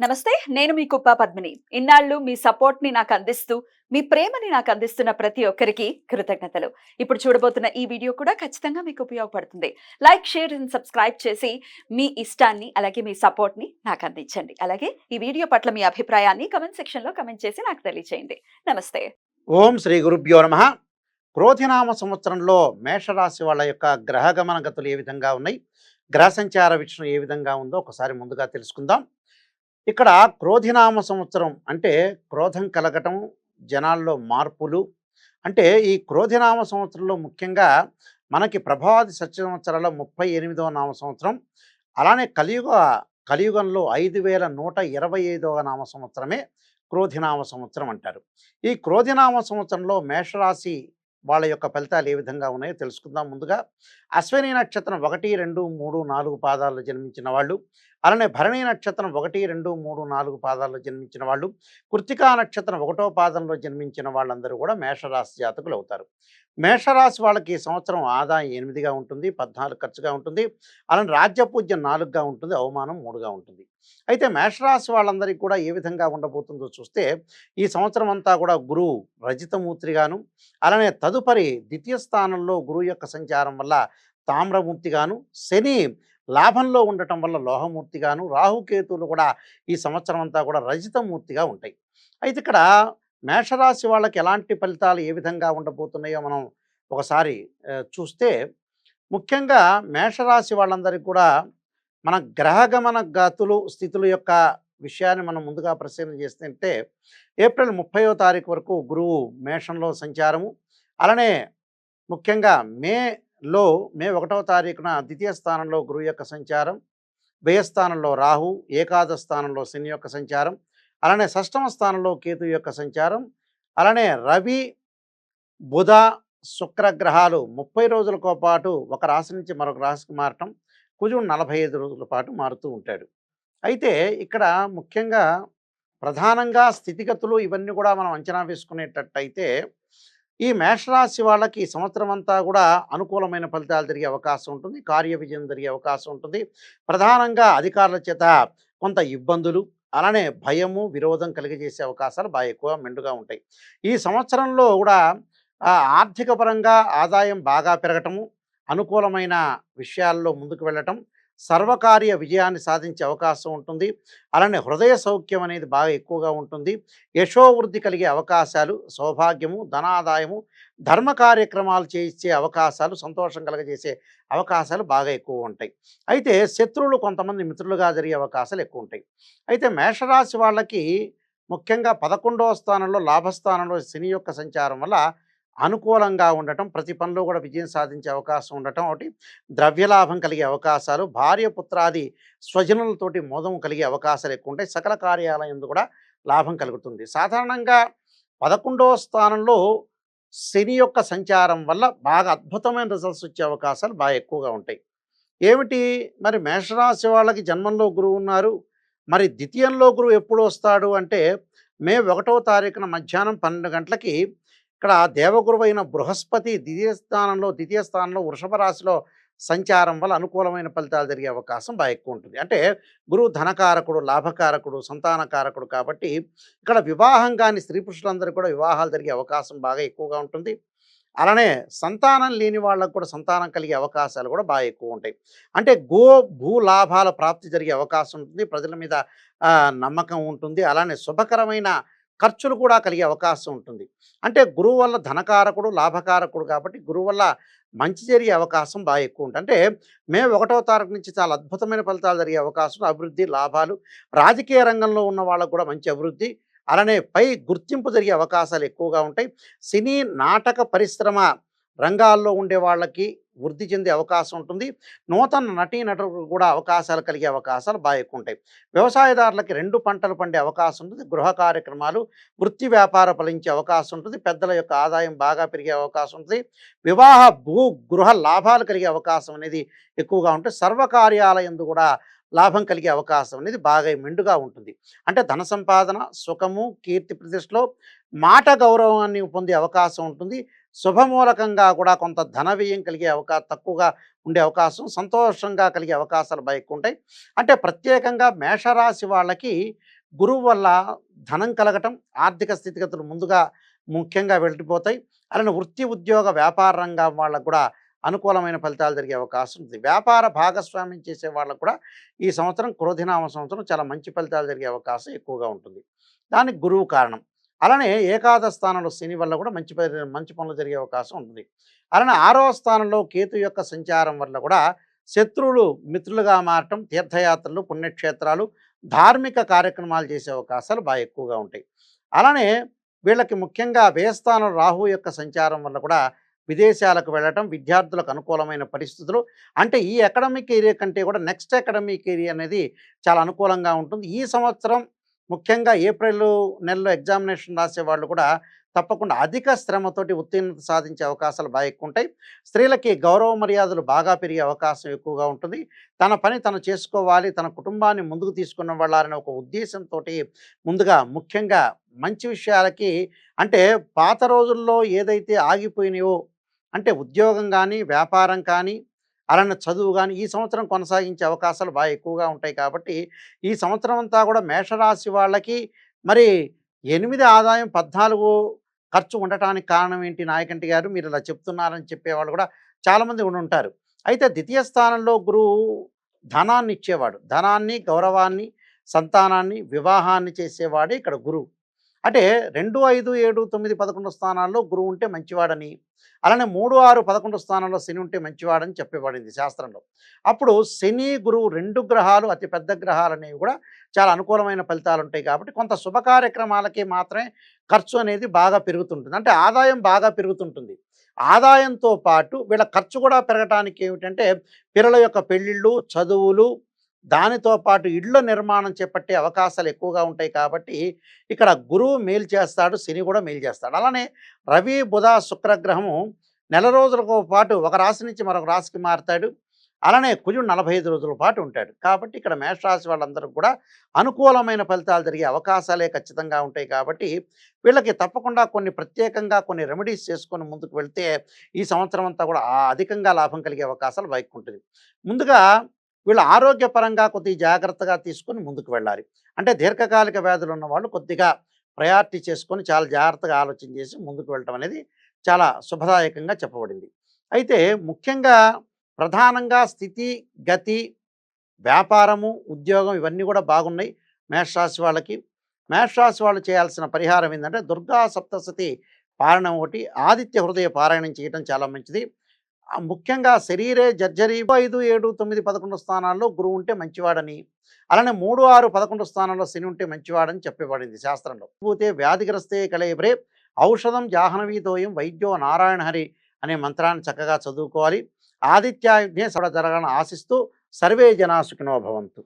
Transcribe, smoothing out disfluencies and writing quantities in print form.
నమస్తే. నేను మీ కుప్ప పద్మిని. ఇన్నాళ్ళు మీ సపోర్ట్‌ని నాకందిస్తూ, మీ ప్రేమని నాకందిస్తున్న ప్రతి ఒక్కరికి కృతజ్ఞతలు. ఇప్పుడు చూడబోతున్న ఈ వీడియో కూడా ఖచ్చితంగా మీకు ఉపయోగపడుతుంది. లైక్, షేర్ అండ్ సబ్స్క్రైబ్ చేసి మీ ఇష్టాన్ని, అలాగే మీ సపోర్ట్‌ని నాకందించండి. అలాగే ఈ వీడియో పట్ల మీ అభిప్రాయాన్ని కామెంట్ సెక్షన్‌లో కామెంట్ చేసి నాకు తెలియజేయండి. నమస్తే. ఓం శ్రీ గురుభ్యో నమ. క్రోధినామ సంవత్సరంలో మేషరాశి వాళ్ళ యొక్క గ్రహగమన గతులు ఏ విధంగా ఉన్నాయి, గ్రహ సంచార విషయం ఏ విధంగా ఉందో ఒకసారి ముందుగా తెలుసుకుందాం. ఇక్కడ క్రోధినామ సంవత్సరం అంటే క్రోధం కలగటం, జనాల్లో మార్పులు. అంటే ఈ క్రోధినామ సంవత్సరంలో ముఖ్యంగా మనకి ప్రభావాది సత్య సంవత్సరాల 38వ నామ సంవత్సరం, అలానే కలియుగంలో 5125వ నామ సంవత్సరమే క్రోధినామ సంవత్సరం అంటారు. ఈ క్రోధినామ సంవత్సరంలో మేషరాశి వాళ్ళ యొక్క ఫలితాలు ఏ విధంగా ఉన్నాయో తెలుసుకుందాం. ముందుగా అశ్విని నక్షత్రం 1, 2, 3, 4 పాదాల్లో జన్మించిన వాళ్ళు, అలానే భరణి నక్షత్రం 1, 2, 3, 4 పాదాల్లో జన్మించిన వాళ్ళు, కృత్తికా నక్షత్రం 1వ పాదంలో జన్మించిన వాళ్ళందరూ కూడా మేషరాశి జాతకులు అవుతారు. మేషరాశి వాళ్ళకి ఈ సంవత్సరం ఆదాయం 8గా ఉంటుంది, 14 ఖర్చుగా ఉంటుంది, అలానే రాజ్యపూజ్యం 4గా ఉంటుంది, అవమానం 3గా ఉంటుంది. అయితే మేషరాశి వాళ్ళందరికీ కూడా ఏ విధంగా ఉండబోతుందో చూస్తే, ఈ సంవత్సరం అంతా కూడా గురువు రజితమూర్తిగాను, అలానే తదుపరి ద్వితీయ స్థానంలో గురువు యొక్క సంచారం వల్ల తామ్రమూర్తిగాను, శని లాభంలో ఉండటం వల్ల లోహమూర్తిగాను, రాహుకేతువులు కూడా ఈ సంవత్సరం అంతా కూడా రజితమూర్తిగా ఉంటాయి. అయితే ఇక్కడ మేషరాశి వాళ్ళకి ఎలాంటి ఫలితాలు ఏ విధంగా ఉండబోతున్నాయో మనం ఒకసారి చూస్తే, ముఖ్యంగా మేషరాశి వాళ్ళందరికీ కూడా మన గ్రహగమన గతులు స్థితుల యొక్క విషయాన్ని మనం ముందుగా పరిశీలన చేస్తుంటే, ఏప్రిల్ 30వ తారీఖు వరకు గురువు మేషంలో సంచారము, అలానే ముఖ్యంగా మే 1వ తారీఖున ద్వితీయ స్థానంలో గురువు యొక్క సంచారం, వ్యయ స్థానంలో రాహు, ఏకాదశ స్థానంలో శని యొక్క సంచారం, అలానే షష్టమ స్థానంలో కేతు యొక్క సంచారం, అలానే రవి, బుధ, శుక్ర గ్రహాలు 30 రోజులతో పాటు ఒక రాశి నుంచి మరొక రాశికి మారటం, కుజుడు 45 రోజుల పాటు మారుతూ ఉంటాడు. అయితే ఇక్కడ ముఖ్యంగా ప్రధానంగా స్థితిగతులు ఇవన్నీ కూడా మనం అంచనా వేసుకునేటట్టయితే, ఈ మేషరాశి వాళ్ళకి ఈ సంవత్సరం అంతా కూడా అనుకూలమైన ఫలితాలు జరిగే అవకాశం ఉంటుంది, కార్య విజయం జరిగే అవకాశం ఉంటుంది. ప్రధానంగా అధికారుల చేత కొంత ఇబ్బందులు, అలానే భయము, విరోధం కలిగజేసే అవకాశాలు బాగా ఎక్కువ మెండుగా ఉంటాయి. ఈ సంవత్సరంలో కూడా ఆర్థిక పరంగా ఆదాయం బాగా పెరగటము, అనుకూలమైన విషయాల్లో ముందుకు వెళ్ళటం, సర్వకార్య విజయాన్ని సాధించే అవకాశం ఉంటుంది. అలానే హృదయ సౌఖ్యం అనేది బాగా ఎక్కువగా ఉంటుంది. యశోవృద్ధి కలిగే అవకాశాలు, సౌభాగ్యము, ధనాదాయము, ధర్మ కార్యక్రమాలు చేయించే అవకాశాలు, సంతోషం కలగజేసే అవకాశాలు బాగా ఎక్కువ ఉంటాయి. అయితే శత్రువులు కొంతమంది మిత్రులుగా జరిగే అవకాశాలు ఎక్కువ ఉంటాయి. అయితే మేషరాశి వాళ్ళకి ముఖ్యంగా 11వ స్థానంలో లాభస్థానంలో శని యొక్క సంచారం వల్ల అనుకూలంగా ఉండటం, ప్రతి పనిలో కూడా విజయం సాధించే అవకాశం ఉండటం ఒకటి, ద్రవ్యలాభం కలిగే అవకాశాలు, భార్య పుత్రాది స్వజనులతోటి మోదం కలిగే అవకాశాలు ఎక్కువ ఉంటాయి. సకల కార్యాలయందు కూడా లాభం కలుగుతుంది. సాధారణంగా 11వ స్థానంలో శని యొక్క సంచారం వల్ల బాగా అద్భుతమైన రిజల్ట్స్ వచ్చే అవకాశాలు బాగా ఎక్కువగా ఉంటాయి. ఏమిటి మరి మేషరాశి వాళ్ళకి జన్మంలో గురువు ఉన్నారు, మరి ద్వితీయంలో గురువు ఎప్పుడు వస్తాడు అంటే, మే 1వ తారీఖున మధ్యాహ్నం 12 గంటలకి ఇక్కడ దేవగురువు అయిన బృహస్పతి ద్వితీయ స్థానంలో వృషభ రాశిలో సంచారం వల్ల అనుకూలమైన ఫలితాలు జరిగే అవకాశం బాగా ఎక్కువ ఉంటుంది. అంటే గురువు ధనకారకుడు, లాభకారకుడు, సంతానకారకుడు కాబట్టి ఇక్కడ వివాహం కాని స్త్రీ పురుషులందరూ కూడా వివాహాలు జరిగే అవకాశం బాగా ఎక్కువగా ఉంటుంది. అలానే సంతానం లేని వాళ్ళకు కూడా సంతానం కలిగే అవకాశాలు కూడా బాగా ఎక్కువ ఉంటాయి. అంటే భూ లాభాల ప్రాప్తి జరిగే అవకాశం ఉంటుంది. ప్రజల మీద నమ్మకం ఉంటుంది. అలానే శుభకరమైన ఖర్చులు కూడా కలిగే అవకాశం ఉంటుంది. అంటే గురువు వల్ల ధనకారకుడు, లాభకారకుడు కాబట్టి గురువు వల్ల మంచి జరిగే అవకాశం బాగా ఎక్కువ ఉంటుంది. అంటే మే 1వ తారీఖు నుంచి చాలా అద్భుతమైన ఫలితాలు జరిగే అవకాశం, అభివృద్ధి, లాభాలు, రాజకీయ రంగంలో ఉన్న వాళ్ళకు కూడా మంచి అభివృద్ధి, అలానే పై గుర్తింపు జరిగే అవకాశాలు ఎక్కువగా ఉంటాయి. సినీ, నాటక పరిశ్రమ రంగాల్లో ఉండే వాళ్ళకి వృద్ధి చెందే అవకాశం ఉంటుంది. నూతన నటీనటులకు కూడా అవకాశాలు కలిగే అవకాశాలు బాగా ఎక్కువ ఉంటాయి. వ్యవసాయదారులకి 2 పంటలు పండే అవకాశం ఉంటుంది. గృహ కార్యక్రమాలు, వృత్తి వ్యాపార ఫలించే అవకాశం ఉంటుంది. పెద్దల యొక్క ఆదాయం బాగా పెరిగే అవకాశం ఉంటుంది. వివాహ, గృహ లాభాలు కలిగే అవకాశం అనేది ఎక్కువగా ఉంటుంది. సర్వకార్యాలయందు కూడా లాభం కలిగే అవకాశం అనేది బాగా మెండుగా ఉంటుంది. అంటే ధన సంపాదన, సుఖము, కీర్తి ప్రతిష్టలో మాట గౌరవాన్ని పొందే అవకాశం ఉంటుంది. శుభమూలకంగా కూడా కొంత ధన వ్యయం కలిగే తక్కువగా ఉండే అవకాశం, సంతోషంగా కలిగే అవకాశాలు బాగా ఎక్కువ ఉంటాయి. అంటే ప్రత్యేకంగా మేషరాశి వాళ్ళకి గురువు వల్ల ధనం కలగటం, ఆర్థిక స్థితిగతులు ముందుగా ముఖ్యంగా వెళ్ళిపోతాయి. అలానే వృత్తి, ఉద్యోగ, వ్యాపార రంగం వాళ్ళకు కూడా అనుకూలమైన ఫలితాలు జరిగే అవకాశం ఉంది. వ్యాపార భాగస్వామ్యం చేసే వాళ్ళకు కూడా ఈ సంవత్సరం క్రోధినామ సంవత్సరం చాలా మంచి ఫలితాలు జరిగే అవకాశం ఎక్కువగా ఉంటుంది. దానికి గురువు కారణం. అలానే ఏకాదశ స్థానంలో శని వల్ల కూడా మంచి పనులు జరిగే అవకాశం ఉంటుంది. అలానే 6వ స్థానంలో కేతు యొక్క సంచారం వల్ల కూడా శత్రువులు మిత్రులుగా మారటం, తీర్థయాత్రలు, పుణ్యక్షేత్రాలు, ధార్మిక కార్యక్రమాలు చేసే అవకాశాలు బాగా ఎక్కువగా ఉంటాయి. అలానే వీళ్ళకి ముఖ్యంగా వ్యయస్థానం రాహు యొక్క సంచారం వల్ల కూడా విదేశాలకు వెళ్ళటం, విద్యార్థులకు అనుకూలమైన పరిస్థితులు, అంటే ఈ అకాడమిక్ ఏరియా కంటే కూడా నెక్స్ట్ అకాడమిక్ ఏరియా అనేది చాలా అనుకూలంగా ఉంటుంది. ఈ సంవత్సరం ముఖ్యంగా ఏప్రిల్ నెలలో ఎగ్జామినేషన్ రాసే వాళ్ళు కూడా తప్పకుండా అధిక శ్రమతోటి ఉత్తీర్ణత సాధించే అవకాశాలు బాగా ఎక్కువ ఉంటాయి. స్త్రీలకి గౌరవ మర్యాదలు బాగా పెరిగే అవకాశం ఎక్కువగా ఉంటుంది. తన పని తను చేసుకోవాలి, తన కుటుంబాన్ని ముందుకు తీసుకున్న వాళ్ళని ఒక ఉద్దేశంతో ముందుగా ముఖ్యంగా మంచి విషయాలకి, అంటే పాత రోజుల్లో ఏదైతే ఆగిపోయినాయో, అంటే ఉద్యోగం కానీ, వ్యాపారం కానీ, అలానే చదువు కానీ ఈ సంవత్సరం కొనసాగించే అవకాశాలు బాగా ఎక్కువగా ఉంటాయి. కాబట్టి ఈ సంవత్సరం అంతా కూడా మేషరాశి వాళ్ళకి మరి 8 ఆదాయం 14 ఖర్చు ఉండటానికి కారణం ఏంటి నాయకంటి గారు, మీరు ఇలా చెప్తున్నారని చెప్పేవాళ్ళు కూడా చాలామంది ఉంటారు. అయితే ద్వితీయ స్థానంలో గురువు ధనాన్ని ఇచ్చేవాడు. ధనాన్ని, గౌరవాన్ని, సంతానాన్ని, వివాహాన్ని చేసేవాడే ఇక్కడ గురువు. అంటే 2, 5, 7, 9, 11 స్థానాల్లో గురువు ఉంటే మంచివాడని, అలానే 3, 6, 11 స్థానంలో శని ఉంటే మంచివాడని చెప్పబడింది శాస్త్రంలో. అప్పుడు శని, గురువు 2 గ్రహాలు అతి పెద్ద గ్రహాలు అనేవి కూడా చాలా అనుకూలమైన ఫలితాలు ఉంటాయి. కాబట్టి కొంత శుభ కార్యక్రమాలకి మాత్రమే ఖర్చు అనేది బాగా పెరుగుతుంటుంది. అంటే ఆదాయం బాగా పెరుగుతుంటుంది. ఆదాయంతో పాటు వీళ్ళ ఖర్చు కూడా పెరగటానికి ఏమిటంటే పిల్లల యొక్క పెళ్ళిళ్ళు, చదువులు, దానితో పాటు ఇళ్ళ నిర్మాణం చేపట్టే అవకాశాలు ఎక్కువగా ఉంటాయి. కాబట్టి ఇక్కడ గురువు మేలు చేస్తాడు, శని కూడా మేలు చేస్తాడు. అలానే రవి, బుధ, శుక్రగ్రహము నెల రోజుల పాటు ఒక రాశి నుంచి మరొక రాశికి మారుతాడు. అలానే కుజుడు 45 రోజుల పాటు ఉంటాడు. కాబట్టి ఇక్కడ మేషరాశి వాళ్ళందరికీ కూడా అనుకూలమైన ఫలితాలు జరిగే అవకాశాలే ఖచ్చితంగా ఉంటాయి. కాబట్టి వీళ్ళకి తప్పకుండా కొన్ని ప్రత్యేకంగా కొన్ని రెమెడీస్ చేసుకొని ముందుకు వెళ్తే ఈ సంవత్సరం అంతా కూడా అధికంగా లాభం కలిగే అవకాశాలు బైక్ ఉంటుంది. ముందుగా వీళ్ళు ఆరోగ్యపరంగా కొద్దిగా జాగ్రత్తగా తీసుకొని ముందుకు వెళ్ళాలి. అంటే దీర్ఘకాలిక వ్యాధులు ఉన్న వాళ్ళు కొద్దిగా ప్రయారిటీ చేసుకొని చాలా జాగ్రత్తగా ఆలోచన చేసి ముందుకు వెళ్ళటం అనేది చాలా శుభదాయకంగా చెప్పబడింది. అయితే ముఖ్యంగా ప్రధానంగా స్థితి, గతి, వ్యాపారము, ఉద్యోగం ఇవన్నీ కూడా బాగున్నాయి మేషరాశి వాళ్ళకి. మేషరాశి వాళ్ళు చేయాల్సిన పరిహారం ఏంటంటే దుర్గా సప్తశతి పారాయణం ఒకటి, ఆదిత్య హృదయ పారాయణం చేయటం చాలా మంచిది. ముఖ్యంగా శరీరే జర్జరి 5, 7, 9, 11 స్థానాల్లో గురువు ఉంటే మంచివాడని, అలానే 3, 6, 11 స్థానాల్లో శని ఉంటే మంచివాడని చెప్పబడింది శాస్త్రంలో. పోతే వ్యాధిగ్రస్తే కళేబ్రే ఔషధం జాహ్నవీతోయం వైద్యో నారాయణ హరి అనే మంత్రాన్ని చక్కగా చదువుకోవాలి. ఆదిత్యాయుధ్నే సడ జరగాలని ఆశిస్తూ సర్వే జనా సుఖినో భవంతు.